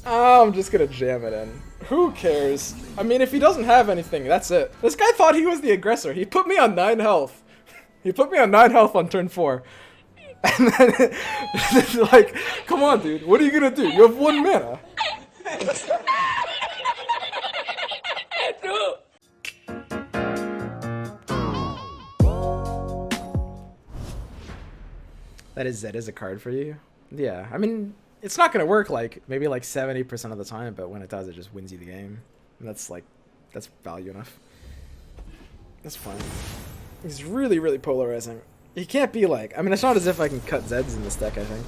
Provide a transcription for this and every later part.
Oh, I'm just gonna jam it in. Who cares? I mean, if he doesn't have anything, that's it. This guy thought he was the aggressor. He put me on 9 health. He put me on 9 health on turn 4. And then, like, come on, dude. What are you gonna do? You have 1 mana. That is a card for you. Yeah, I mean, it's not gonna work like maybe like 70% of the time, but when it does, it just wins you the game. And that's like, that's value enough. That's fine. He's really, really polarizing. He can't be like, I mean, it's not as if I can cut Zeds in this deck, I think.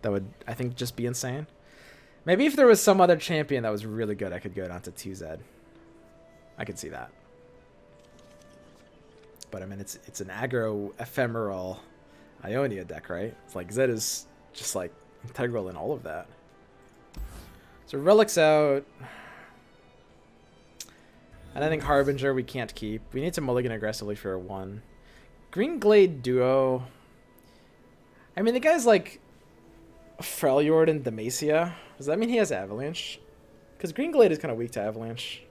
That would, I think, just be insane. Maybe if there was some other champion that was really good, I could go down to 2Z. I could see that. But I mean, it's an aggro ephemeral Ionia deck, right? It's like Zed is just like integral in all of that. So Relic's out. And I think Harbinger we can't keep. We need to mulligan aggressively for a 1. Green Glade duo. I mean, the guy's like Freljord and Demacia. Does that mean he has Avalanche? Because Green Glade is kind of weak to Avalanche.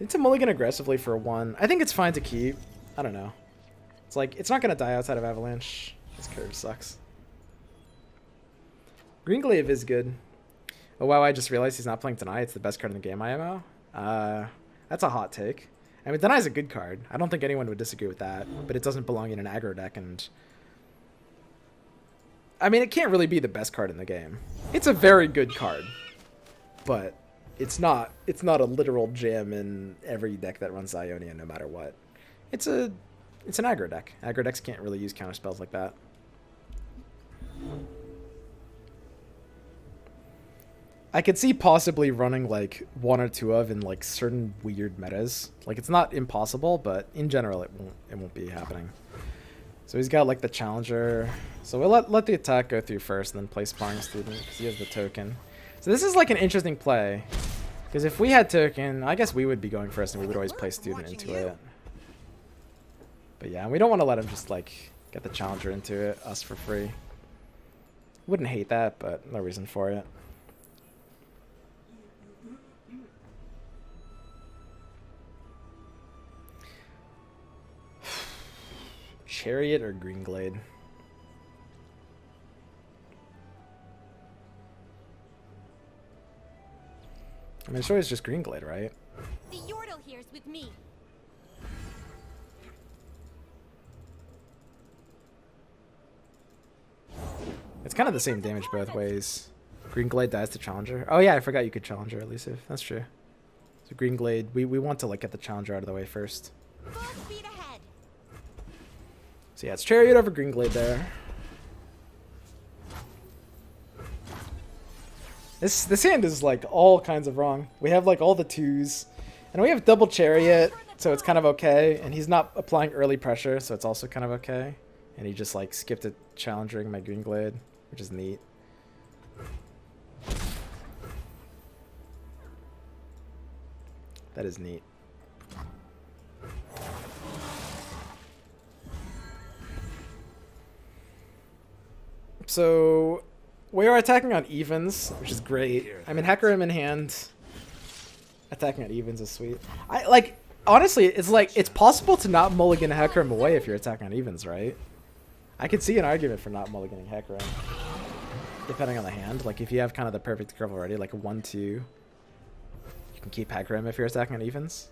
Need to mulligan aggressively for a 1. I think it's fine to keep. I don't know. It's like, it's not going to die outside of Avalanche. This curve sucks. Green Glaive is good. Oh wow, I just realized he's not playing Deny. It's the best card in the game, IMO. That's a hot take. I mean, Deny is a good card. I don't think anyone would disagree with that. But it doesn't belong in an aggro deck, and... I mean, it can't really be the best card in the game. It's a very good card. But it's not a literal jam in every deck that runs Ionia no matter what. It's an aggro deck. Aggro decks can't really use counter spells like that. I could see possibly running like 1 or 2 of in like certain weird metas. Like, it's not impossible, but in general it won't be happening. So he's got like the challenger. So we'll let the attack go through first and then play Sparring Student because he has the token. So this is like an interesting play. Because if we had token, I guess we would be going first and we would always play Student into it. But yeah, we don't want to let him just like get the challenger into it, us for free. Wouldn't hate that, but no reason for it. Chariot or Green Glade? I mean, it's always just Green Glade, right? The Yordle here's with me. It's kind of the same damage both ways. Green Glade dies to Challenger. Oh yeah, I forgot you could Challenger elusive. That's true. So Green Glade, we want to like get the Challenger out of the way first. Full speed ahead. So yeah, it's Chariot over Green Glade there. This hand is like all kinds of wrong. We have like all the 2s. And we have double Chariot, so it's kind of okay. And he's not applying early pressure, so it's also kind of okay. And he just like skipped it challenging my Green Glade, which is neat. That is neat. So we are attacking on evens, which is great. I mean, Hecarim in hand, attacking on evens is sweet. I like, honestly, it's like, it's possible to not mulligan Hecarim away if you're attacking on evens, right? I could see an argument for not mulliganing Hecarim, depending on the hand. Like, if you have kind of the perfect curve already, like a 1-2, you can keep Hecarim if you're attacking on evens.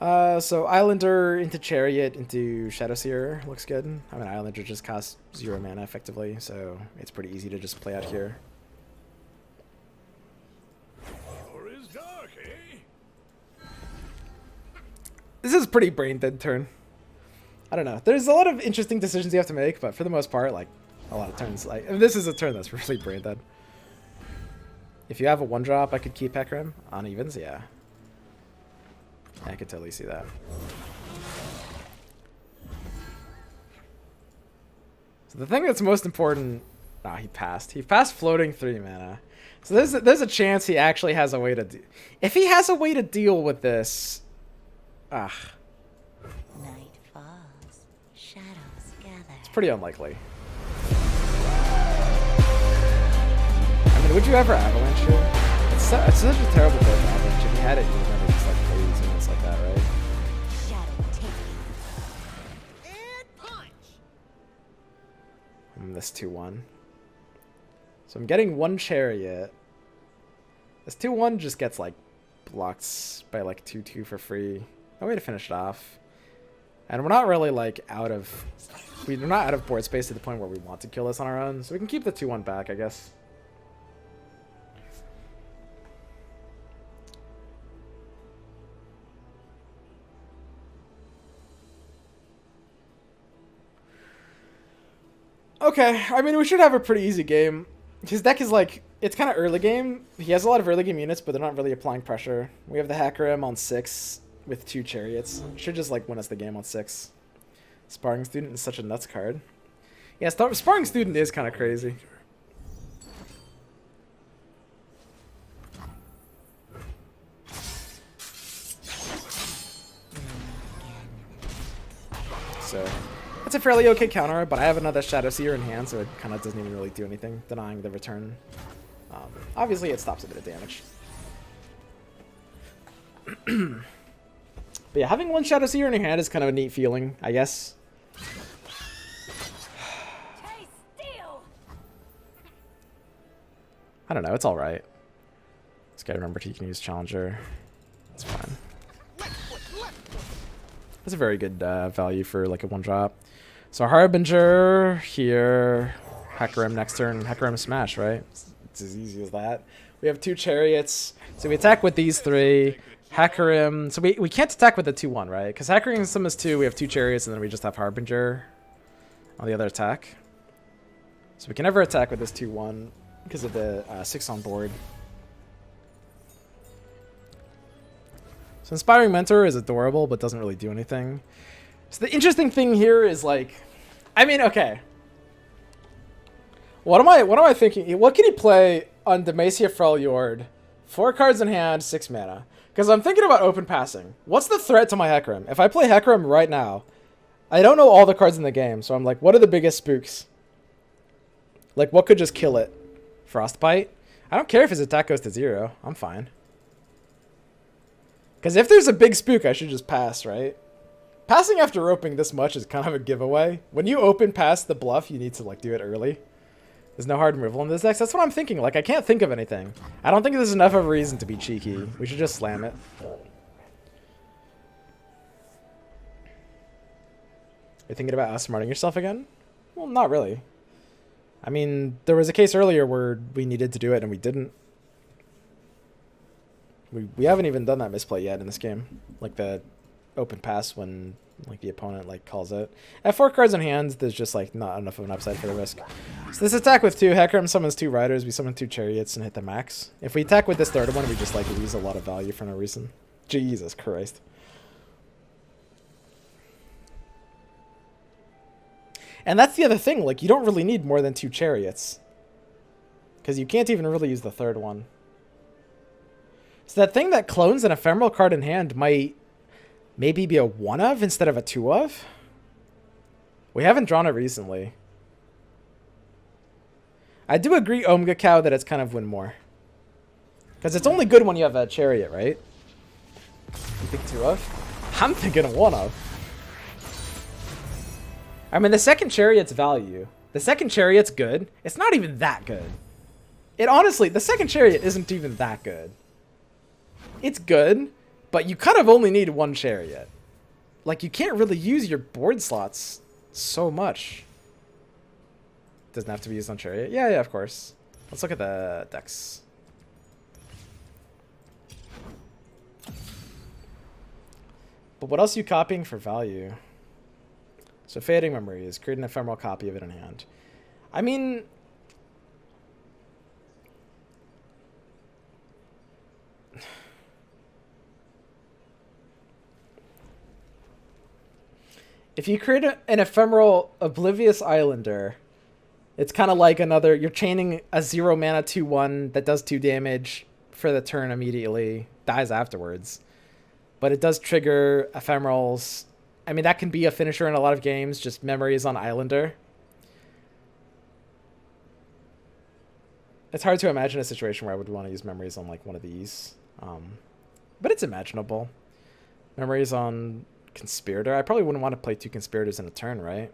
So Islander into Chariot into Shadowseer looks good. I mean, Islander just costs 0 mana effectively, so it's pretty easy to just play out here. Sure is dark, eh? This is a pretty brain dead turn. I don't know. There's a lot of interesting decisions you have to make, but for the most part, like, a lot of turns. Like, this is a turn that's really brain dead. If you have a 1-drop, I could keep Hecarim on evens, yeah. I could totally see that. So the thing that's most important... Nah, he passed. He passed floating 3 mana. So there's a chance he actually has a way to... If he has a way to deal with this... Night falls, shadows gather. It's pretty unlikely. would you ever avalanche here? It's such a terrible play for avalanche. If you had it, you would never just like play these units like that, right? Shadow taken. And punch. This 2-1. So I'm getting one chariot. This 2-1 just gets like blocked by like 2-2 for free. No way to finish it off. And we're not really like we're not out of board space to the point where we want to kill this on our own. So we can keep the 2-1 back, I guess. Okay, I mean, we should have a pretty easy game. His deck is like, it's kind of early game. He has a lot of early game units, but they're not really applying pressure. We have the Hecarim on 6 with 2 chariots. Should just like win us the game on 6. Sparring Student is such a nuts card. Yeah, Sparring Student is kind of crazy. So that's a fairly okay counter, but I have another Shadow Seer in hand, so it kind of doesn't even really do anything, denying the return. Obviously, it stops a bit of damage. But yeah, having one Shadow Seer in your hand is kind of a neat feeling, I guess. I don't know, it's alright. This guy remembered he can use Challenger. That's fine. That's a very good value for like a 1-drop. So Harbinger here, Hecarim next turn, Hecarim smash, right? It's as easy as that. We have 2 chariots, so we attack with these 3. Hecarim, so we can't attack with the 2-1, right? Because Hecarim summons 2, we have 2 chariots, and then we just have Harbinger on the other attack. So we can never attack with this 2-1 because of the 6 on board. So Inspiring Mentor is adorable, but doesn't really do anything. So the interesting thing here is like, I mean, okay. What am I thinking? What can he play on Demacia Freljord? 4 cards in hand, 6 mana. Because I'm thinking about open passing. What's the threat to my Hecarim? If I play Hecarim right now, I don't know all the cards in the game, so I'm like, what are the biggest spooks? Like, what could just kill it? Frostbite? I don't care if his attack goes to 0. I'm fine. Because if there's a big spook, I should just pass, right? Passing after opening this much is kind of a giveaway. When you open past the bluff, you need to like do it early. There's no hard removal in this deck. That's what I'm thinking. Like, I can't think of anything. I don't think there's enough of a reason to be cheeky. We should just slam it. You're thinking about outsmarting yourself again? Well, not really. I mean, there was a case earlier where we needed to do it and we didn't. We haven't even done that misplay yet in this game. Like the open pass when like the opponent like calls it. At 4 cards in hand, there's just like not enough of an upside for the risk. So this attack with 2, Hecarim summons 2 riders, we summon 2 chariots and hit the max. If we attack with this third one, we just like lose a lot of value for no reason. Jesus Christ. And that's the other thing, like you don't really need more than 2 chariots. Because you can't even really use the third one. So that thing that clones an ephemeral card in hand might maybe be a 1 of instead of a 2 of. We haven't drawn it recently. I do agree, Omega Cow, that it's kind of win more. Because it's only good when you have a chariot, right? You think 2 of? I'm thinking a 1 of. I mean, the second chariot's value. The second chariot's good. It's not even that good. It honestly, the second chariot isn't even that good. It's good, but you kind of only need 1 chariot. Like, you can't really use your board slots so much. Doesn't have to be used on chariot. Yeah, of course. Let's look at the decks. But what else are you copying for value? So Fading Memory is create an ephemeral copy of it in hand. I mean, if you create an ephemeral Oblivious Islander, it's kind of like another, you're chaining a 0 mana 2/1 that does 2 damage for the turn immediately, dies afterwards. But it does trigger ephemerals. I mean, that can be a finisher in a lot of games, just memories on Islander. It's hard to imagine a situation where I would want to use memories on like one of these. But it's imaginable. Memories on Conspirator. I probably wouldn't want to play 2 Conspirators in a turn, right?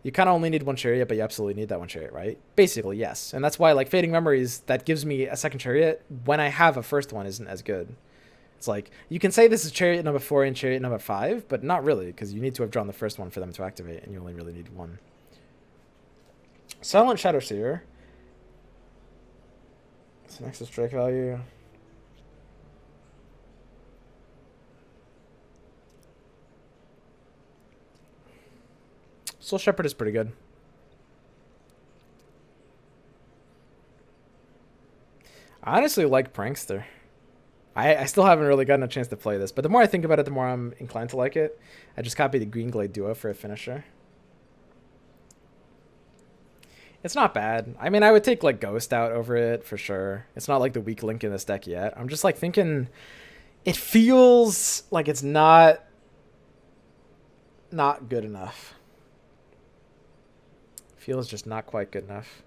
You kind of only need 1 Chariot, but you absolutely need that 1 Chariot, right? Basically, yes. And that's why, like, Fading Memories, that gives me a 2nd Chariot when I have a first one isn't as good. It's like, you can say this is Chariot number 4 and Chariot number 5, but not really, because you need to have drawn the first one for them to activate, and you only really need 1. Silent Shadow Seer. It's an extra strike value. Soul Shepherd is pretty good. I honestly like Prankster. I still haven't really gotten a chance to play this, but the more I think about it, the more I'm inclined to like it. I just copied the Green Glade Duo for a finisher. It's not bad. I mean, I would take like Ghost out over it for sure. It's not like the weak link in this deck yet. I'm just like thinking it feels like it's not good enough. Feels just not quite good enough.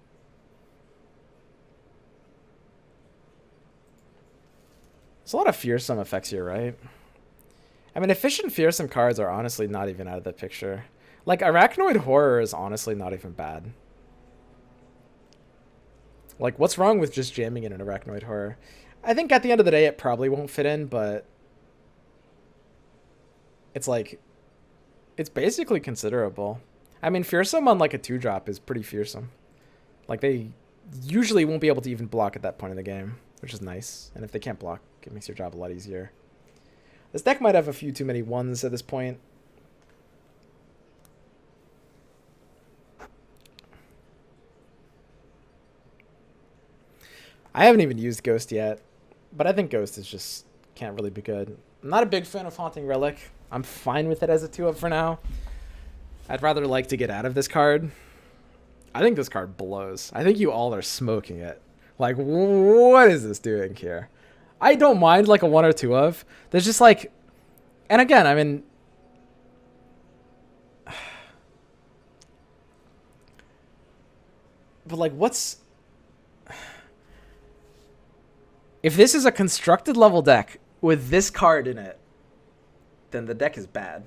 There's a lot of fearsome effects here, right? I mean, efficient fearsome cards are honestly not even out of the picture. Like, Arachnoid Horror is honestly not even bad. Like, what's wrong with just jamming in an Arachnoid Horror? I think at the end of the day, it probably won't fit in, but it's like, it's basically considerable. I mean, fearsome on like a 2-drop is pretty fearsome. Like, they usually won't be able to even block at that point in the game, which is nice. And if they can't block, it makes your job a lot easier. This deck might have a few too many 1s at this point. I haven't even used Ghost yet, but I think Ghost is just can't really be good. I'm not a big fan of Haunting Relic. I'm fine with it as a 2-up for now. I'd rather like to get out of this card. I think this card blows. I think you all are smoking it. Like, what is this doing here? I don't mind like a 1 or 2 of. There's just like, and again, I mean, but like, what's, if this is a constructed level deck with this card in it, then the deck is bad.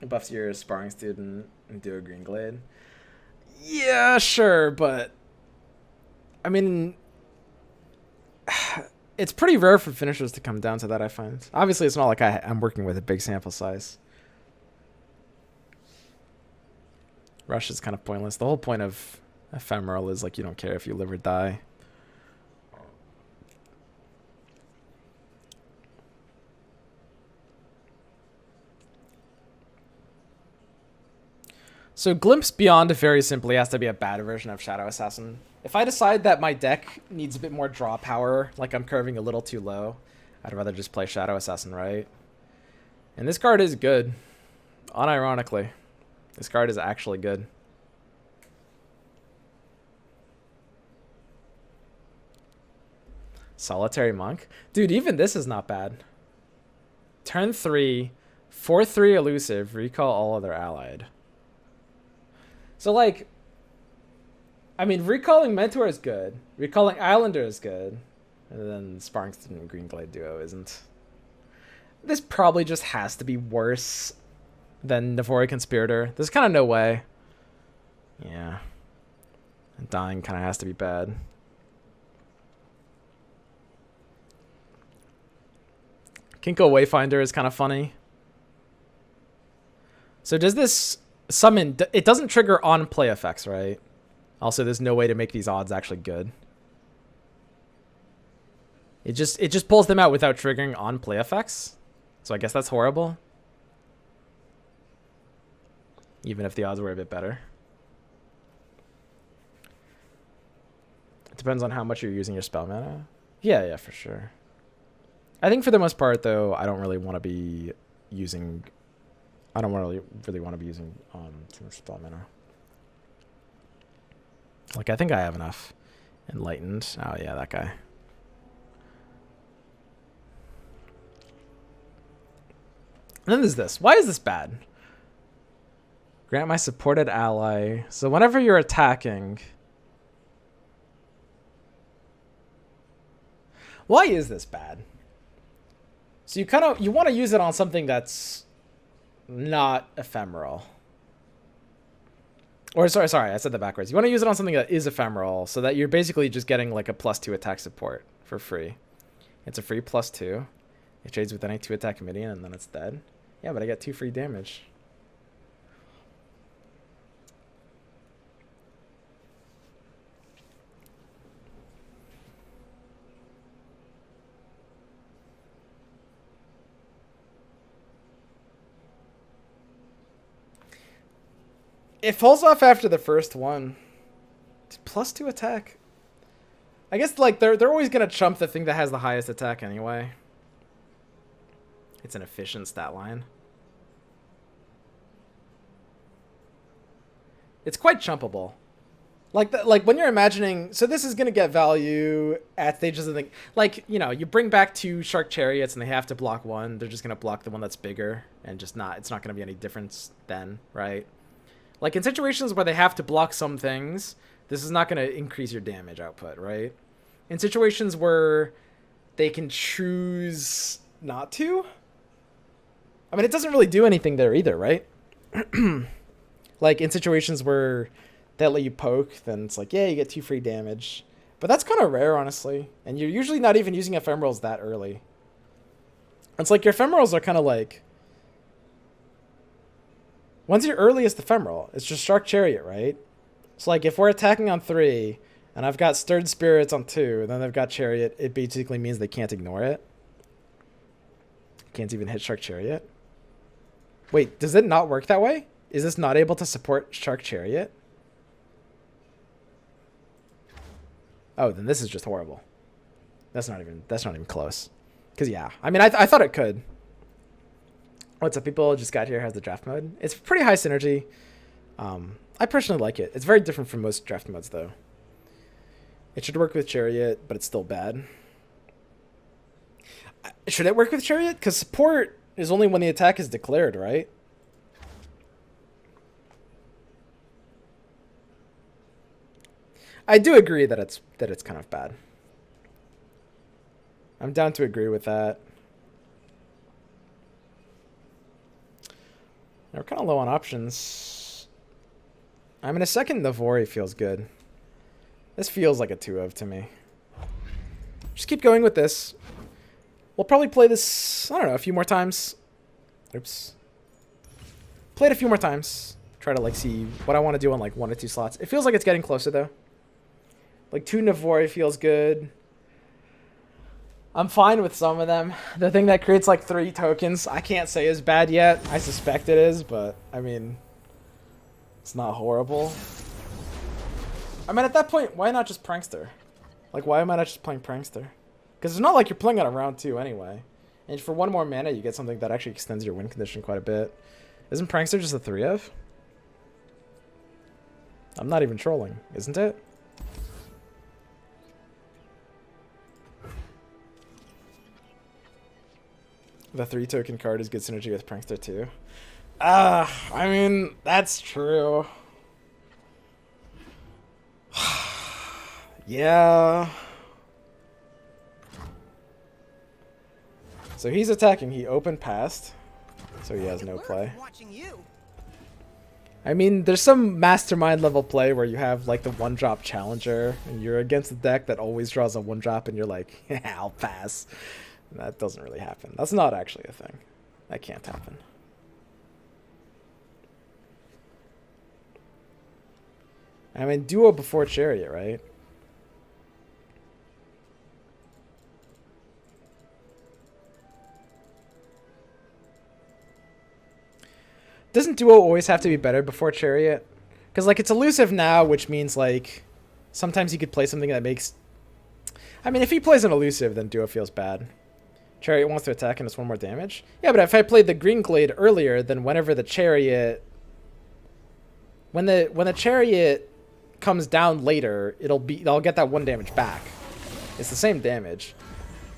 It buffs your Sparring Student and do a Green Glade. Yeah, sure, but I mean, it's pretty rare for finishers to come down to that, I find. Obviously, it's not like I'm working with a big sample size. Rush is kind of pointless. The whole point of Ephemeral is like you don't care if you live or die. So Glimpse Beyond very simply has to be a bad version of Shadow Assassin. If I decide that my deck needs a bit more draw power, like I'm curving a little too low, I'd rather just play Shadow Assassin, right? And this card is good. Unironically. This card is actually good. Solitary Monk? Dude, even this is not bad. Turn 3, 4/3 elusive, recall all other allied. So, like, I mean, recalling Mentor is good. Recalling Islander is good. And then Sparring Student and Green Glade Duo isn't. This probably just has to be worse than Navori Conspirator. There's kind of no way. Yeah. And dying kind of has to be bad. Kinko Wayfinder is kind of funny. So does this summon, it doesn't trigger on play effects, right? Also, there's no way to make these odds actually good. It just pulls them out without triggering on play effects. So I guess that's horrible. Even if the odds were a bit better. It depends on how much you're using your spell mana. Yeah, for sure. I think for the most part, though, I don't really want to be using... I don't really want to be using too much spell mana. Like, I think I have enough. Enlightened. Oh, yeah, that guy. And then there's this. Why is this bad? Grant my supported ally. So whenever you're attacking... Why is this bad? So you want to use it on something that's not ephemeral. Or sorry, I said that backwards. You want to use it on something that is ephemeral so that you're basically just getting like a +2 attack support for free. It's a free +2. It trades with any 2 attack minion and then it's dead. Yeah, but I get 2 free damage. It falls off after the first one. +2 attack. I guess like they're always gonna chump the thing that has the highest attack anyway. It's an efficient stat line. It's quite chumpable. Like when you're imagining, so this is gonna get value at stages of the, like, you know, you bring back 2 shark chariots and they have to block 1. They're just gonna block the one that's bigger and just not. It's not gonna be any difference then, right? Like in situations where they have to block some things, this is not going to increase your damage output, right? In situations where they can choose not to, I mean, it doesn't really do anything there either, right? Like in situations where they let you poke, then it's like, yeah, you get 2 free damage. But that's kind of rare, honestly. And you're usually not even using ephemerals that early. It's like your ephemerals are kind of like, when's your earliest ephemeral? It's just Shark Chariot, right? So like if we're attacking on 3 and I've got Stirred Spirits on 2 and then they've got Chariot, it basically means they can't ignore it. Can't even hit Shark Chariot. Wait, does it not work that way? Is this not able to support Shark Chariot? Oh, then this is just horrible. That's not even close. Cause yeah, I mean I thought it could. What's up, people? Just got here. Has the draft mode. It's pretty high synergy. I personally like it. It's very different from most draft modes, though. It should work with Chariot, but it's still bad. Should it work with Chariot? Because support is only when the attack is declared, right? I do agree that it's kind of bad. I'm down to agree with that. We're kind of low on options. I mean, a second Navori feels good. This feels like a 2-of to me. Just keep going with this. We'll probably play this, I don't know, a few more times. Oops. Play it a few more times. Try to like see what I want to do on like 1 or 2 slots. It feels like it's getting closer though. Like 2 Navori feels good. I'm fine with some of them. The thing that creates like 3 tokens, I can't say is bad yet. I suspect it is, but I mean, it's not horrible. I mean, at that point, why not just Prankster? Like, why am I not just playing Prankster? Because it's not like you're playing on a round 2 anyway. And for 1 more mana, you get something that actually extends your win condition quite a bit. Isn't Prankster just a 3-of? I'm not even trolling, isn't it? The 3 token card is good synergy with Prankster too. I mean, that's true. Yeah. So he's attacking. He opened past. So he has no play. I mean, there's some mastermind level play where you have like the 1-drop challenger and you're against a deck that always draws a 1-drop and you're like, I'll pass. That doesn't really happen. That's not actually a thing. That can't happen. I mean, duo before Chariot, right? Doesn't duo always have to be better before Chariot? Because like it's elusive now, which means like sometimes he could play something that makes... I mean, if he plays an elusive, then duo feels bad. Chariot wants to attack and it's 1 more damage. Yeah, but if I played the Green Glade earlier, then whenever the Chariot... When the Chariot comes down later, I'll get that 1 damage back. It's the same damage.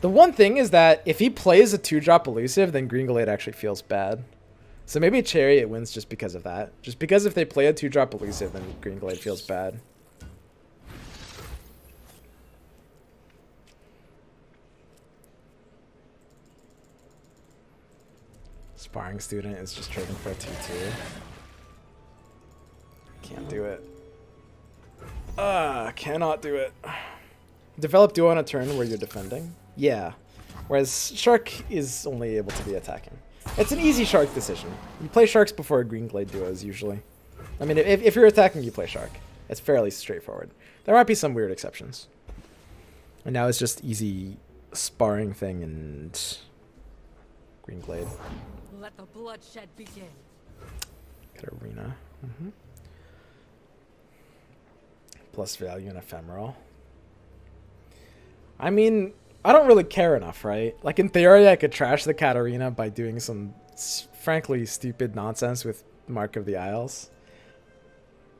The one thing is that if he plays a 2-drop elusive, then Green Glade actually feels bad. So maybe Chariot wins just because of that. Just because if they play a 2-drop elusive, then Green Glade feels bad. Sparring Student is just trading for a 2-2. Can't do it. Cannot do it. Develop duo on a turn where you're defending? Yeah. Whereas Shark is only able to be attacking. It's an easy Shark decision. You play Sharks before Green Glade duos, usually. I mean, if you're attacking, you play Shark. It's fairly straightforward. There might be some weird exceptions. And now it's just easy sparring thing and Green Glade. Let the bloodshed begin. Katarina. Plus value and ephemeral. I mean, I don't really care enough, right? Like, in theory, I could trash the Katarina by doing some frankly stupid nonsense with Mark of the Isles.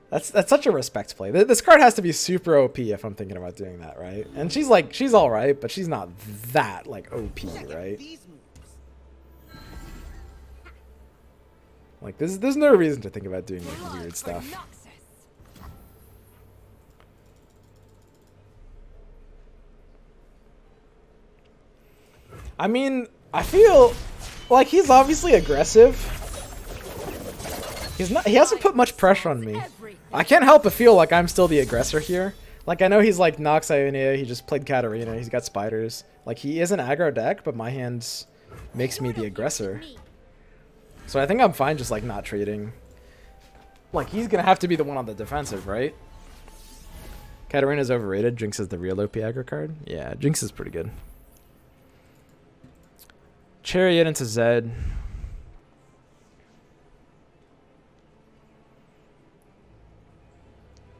That's such a respect play. This card has to be super OP if I'm thinking about doing that, right? And she's all right, but she's not that, like, OP, right? Like, there's no reason to think about doing like, weird stuff. I mean, I feel like he's obviously aggressive. He hasn't put much pressure on me. I can't help but feel like I'm still the aggressor here. Like, I know he's like Nox Ionia, he just played Katarina, he's got spiders. Like, he is an aggro deck, but my hand makes me the aggressor. So I think I'm fine just like not trading. Like, he's gonna have to be the one on the defensive, right? Katarina's overrated. Jinx is the real OP aggro card. Yeah, Jinx is pretty good. Chariot into Zed.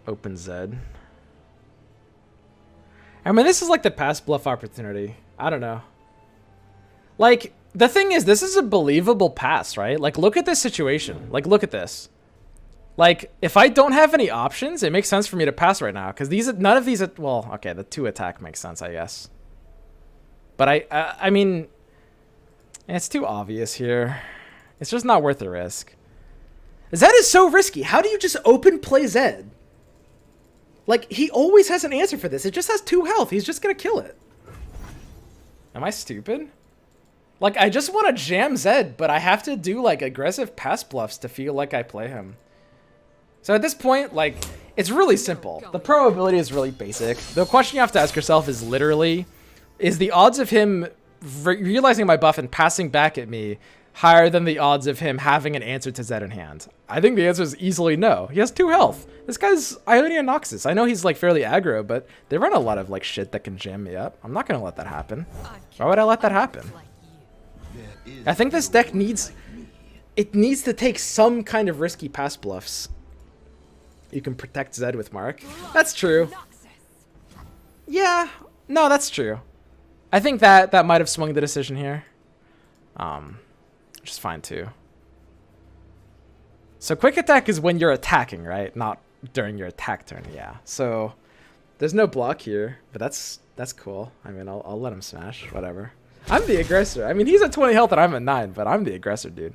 Open Zed. I mean, this is like the pass bluff opportunity. I don't know. Like, the thing is, this is a believable pass, right? Like, look at this situation. Like, look at this. Like, if I don't have any options, it makes sense for me to pass right now. Because none of these, well, okay, the 2 attack makes sense, I guess. But I mean, it's too obvious here. It's just not worth the risk. Zed is so risky. How do you just open play Zed? Like, he always has an answer for this. It just has 2 health. He's just going to kill it. Am I stupid? Like, I just want to jam Zed, but I have to do, like, aggressive pass bluffs to feel like I play him. So at this point, like, it's really simple. The probability is really basic. The question you have to ask yourself is literally, is the odds of him realizing my buff and passing back at me higher than the odds of him having an answer to Zed in hand? I think the answer is easily no. He has 2 health. This guy's Ionia Noxus. I know he's like fairly aggro, but they run a lot of like shit that can jam me up. I'm not gonna let that happen. Why would I let that happen? I think this deck needs to take some kind of risky pass bluffs. You can protect Zed with Mark. That's true. Yeah, no, that's true. I think that might have swung the decision here. Which is fine too. So quick attack is when you're attacking, right? Not during your attack turn, yeah. So there's no block here, but that's cool. I mean, I'll let him smash, whatever. I'm the aggressor. I mean, he's at 20 health and I'm at 9, but I'm the aggressor, dude.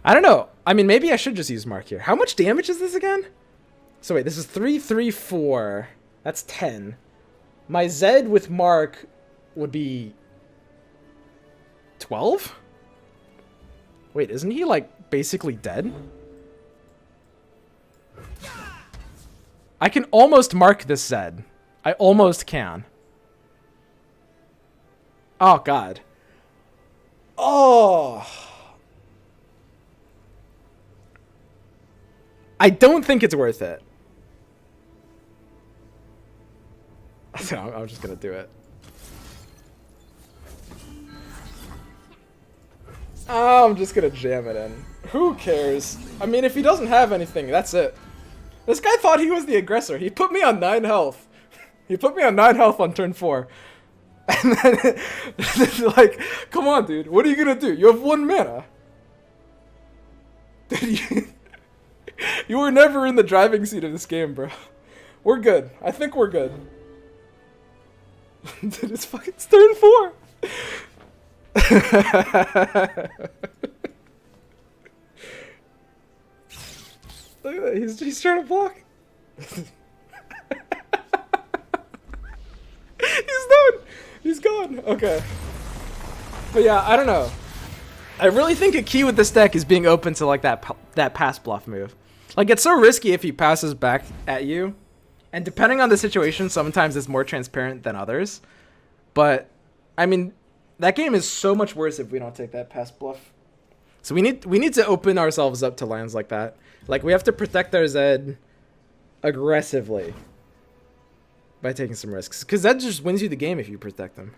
I don't know. I mean, maybe I should just use Mark here. How much damage is this again? So wait, this is 3, 3, 4. That's 10. My Zed with Mark would be 12? Wait, isn't he like basically dead? I can almost mark this Zed. I almost can. Oh, God. Oh. I don't think it's worth it. So I'm just going to do it. Oh, I'm just going to jam it in. Who cares? I mean, if he doesn't have anything, that's it. This guy thought he was the aggressor. He put me on 9 health. He put me on 9 health on turn 4. And then, like, come on, dude. What are you going to do? You have 1 mana. Dude, you were never in the driving seat of this game, bro. We're good. I think we're good. Dude, it's turn 4. Look at that. He's trying to block. He's done. He's gone. Okay. But yeah, I don't know. I really think a key with this deck is being open to like that pass bluff move. Like it's so risky if he passes back at you, and depending on the situation, sometimes it's more transparent than others. But I mean, that game is so much worse if we don't take that pass bluff. So we need to open ourselves up to lands like that. Like we have to protect our Zed aggressively by taking some risks, because that just wins you the game if you protect them.